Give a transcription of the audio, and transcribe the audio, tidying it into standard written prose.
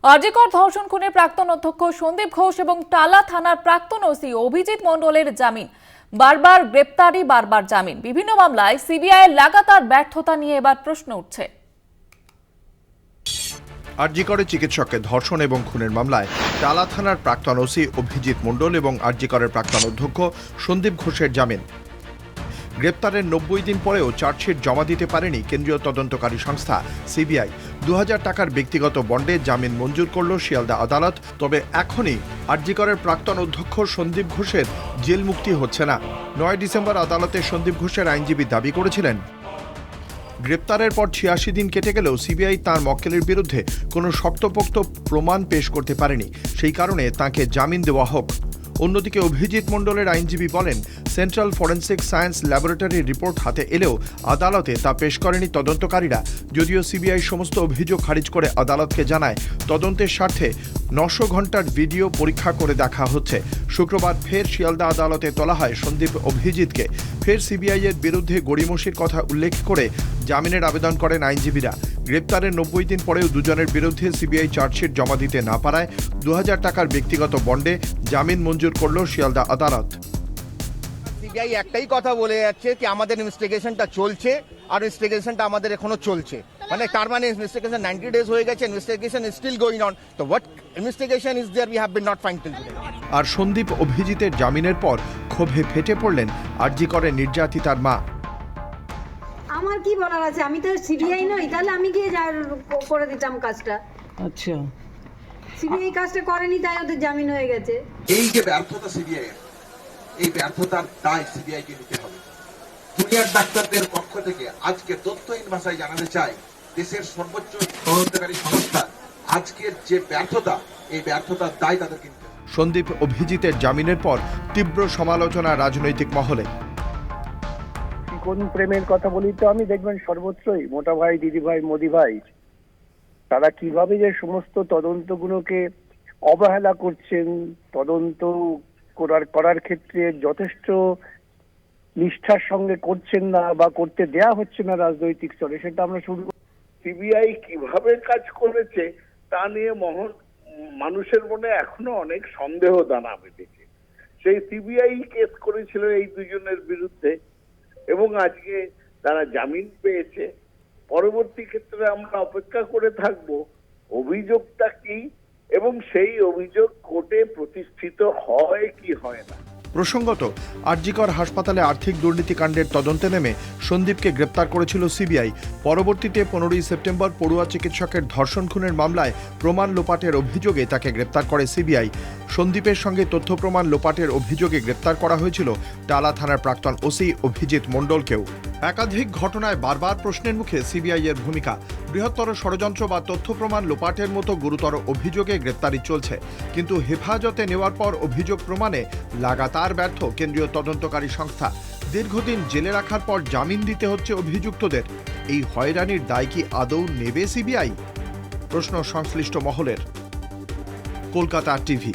আরজিকর ধর্ষণ খুনে প্রাক্তন অধ্যক্ষ সন্দীপ ঘোষ এবং টালা থানার প্রাক্তন ওসি অভিজিৎ মণ্ডলের জামিন। বারবার গ্রেপ্তারি, বারবার জামিন। বিভিন্ন মামলায় সিবিআইয়ের লাগাতার ব্যর্থতা নিয়ে এবার প্রশ্ন উঠছে। আরজিকরে চিকিৎসককে ধর্ষণ এবং খুনের মামলায় টালা থানার প্রাক্তন ওসি অভিজিৎ মণ্ডল এবং আরজিকরের প্রাক্তন অধ্যক্ষ সন্দীপ ঘোষের জামিন। গ্রেপ্তারের 90 দিন পরেও চার্জশিট জমা দিতে পারেনি কেন্দ্রীয় তদন্তকারী সংস্থা সিবিআই। 2000 টাকার ব্যক্তিগত বন্ডে জামিন মঞ্জুর করল শিয়ালদা আদালত। তবে এখনই আরজিকরের প্রাক্তন অধ্যক্ষ সন্দীপ ঘোষের জেল মুক্তি হচ্ছে না। 9 ডিসেম্বর আদালতে সন্দীপ ঘোষের আইনজীবী দাবি করেছিলেন, গ্রেপ্তারের পর 86 দিন কেটে গেলেও সিবিআই তাঁর মক্কেলের বিরুদ্ধে কোনো শক্তপোক্ত প্রমাণ পেশ করতে পারেনি, সেই কারণে তাঁকে জামিন দেওয়া হোক। অন্যদিকে অভিজিৎ মণ্ডলের আইনজীবী বলেন, সেন্ট্রাল ফরেন্সিক সায়েন্স ল্যাবরেটরির রিপোর্ট হাতে এলেও আদালতে তা পেশ করেনি তদন্তকারীরা। যদিও সিবিআই সমস্ত অভিযোগ খারিজ করে আদালতকে জানায়, তদন্তের স্বার্থে 900 ঘন্টার ভিডিও পরীক্ষা করে দেখা হচ্ছে। শুক্রবার ফের শিয়ালদা আদালতে তোলা হয় সন্দীপ অভিজিৎকে। ফের সিবিআইয়ের বিরুদ্ধে গড়িমসির কথা উল্লেখ করে জামিনের আবেদন করেন আইনজীবীরা। গ্রেপ্তারের 90 দিন পরেও দুজনের বিরুদ্ধে সিবিআই চার্জশিট জমা দিতে না পারায় 2000 টাকার ব্যক্তিগত বন্ডে জামিন মঞ্জুর করল শিয়ালদা আদালত। সিবিআই একটাই কথা বলে যাচ্ছে যে আমাদের ইনভেস্টিগেশনটা চলছে আর ইনভেস্টিগেশনটা আমাদের এখনো চলছে। মানে তার মানে ইনভেস্টিগেশন 90 ডেজ হয়ে গেছে, investigation is still going on. তো what investigation is there we have been not find till today. আর সন্দীপ অভিজিতের জামিনের পর ক্ষোভে ফেটে পড়লেন আরজিকরের নির্যাতিতার মা। আমার কি বলার আছে, আমি তো সিবিআই নই, তাহলে আমি গিয়ে করে দিতাম কাজটা। আচ্ছা, সিবিআই কাজটা করেনি তাই ওদের জামিন হয়ে গেছে। এই যে ব্যর্থতা সিবিআই, এই ব্যর্থতার দায় সিবিআই কে নিতে হবে। দুনিয়ার ডাক্তারদের পক্ষ থেকে আজকে তথ্যহীন ভাষায় জানাতে চাই, দেশের সর্বোচ্চ তদন্তকারী সংস্থা আজকের যে ব্যর্থতা, এই ব্যর্থতার দায় তাদেরকে নিতে হবে। সন্দীপ অভিজিতের জামিনের পর তীব্র সমালোচনা রাজনৈতিক মহলে। কোন প্রেমের কথা বলি তো আমি, দেখবেন সর্বত্রই মোটা ভাই, দিদি ভাই, মোদি ভাই, তারা কিভাবে যে সমস্ত তদন্তগুলোকে অবহেলা করছেন, তদন্ত করার ক্ষেত্রে যথেষ্ট নিষ্ঠার সঙ্গে করছেন না বা করতে দেয়া হচ্ছে না রাজনৈতিক স্তরে, সেটা আমরা শুরু। সিবিআই কিভাবে কাজ করেছে তা নিয়ে মানুষের মনে এখনো অনেক সন্দেহ দানা বেঁধেছে। সেই সিবিআই কেস করেছিল এই দুজনের বিরুদ্ধে এবং আজকে তারা জামিন পেয়েছে। পরবর্তী ক্ষেত্রে আমরা অপেক্ষা করে থাকব অভিযোগটা কি এবং সেই অভিযোগ কোর্টে প্রতিষ্ঠিত হয় কি হয় না। প্রসঙ্গত, আরজিকর হাসপাতালে আর্থিক দুর্নীতিকাণ্ডের তদন্তে নেমে সন্দীপকে গ্রেপ্তার করেছিল সিবিআই। পরবর্তীতে 15ই সেপ্টেম্বর পড়ুয়া চিকিৎসকের ধর্ষণ খুনের মামলায় প্রমাণ লোপাটের অভিযোগে তাকে গ্রেপ্তার করে সিবিআই। সন্দীপের সঙ্গে তথ্য প্রমাণ লোপাটের অভিযোগে গ্রেপ্তার করা হয়েছিল টালা থানার প্রাক্তন ওসি অভিজিৎ মণ্ডলকেও। একাধিক ঘটনায় বারবার প্রশ্নের মুখে সিবিআই এর ভূমিকা। বৃহত্তর ষড়যন্ত্র বা তথ্য প্রমাণ লোপাটের মতো গুরুতর অভিযোগে গ্রেপ্তারি চলছে, কিন্তু হেফাজতে নেওয়ার পর অভিযোগ প্রমাণে লাগাতার ব্যর্থ কেন্দ্রীয় তদন্তকারী সংস্থা। দীর্ঘদিন জেলে রাখার পর জামিন দিতে হচ্ছে অভিযুক্তদের। এই হয়রানির দায় কি আদৌ নেবে সিবিআই? প্রশ্ন সংশ্লিষ্ট মহলের। কলকাতা টিভি।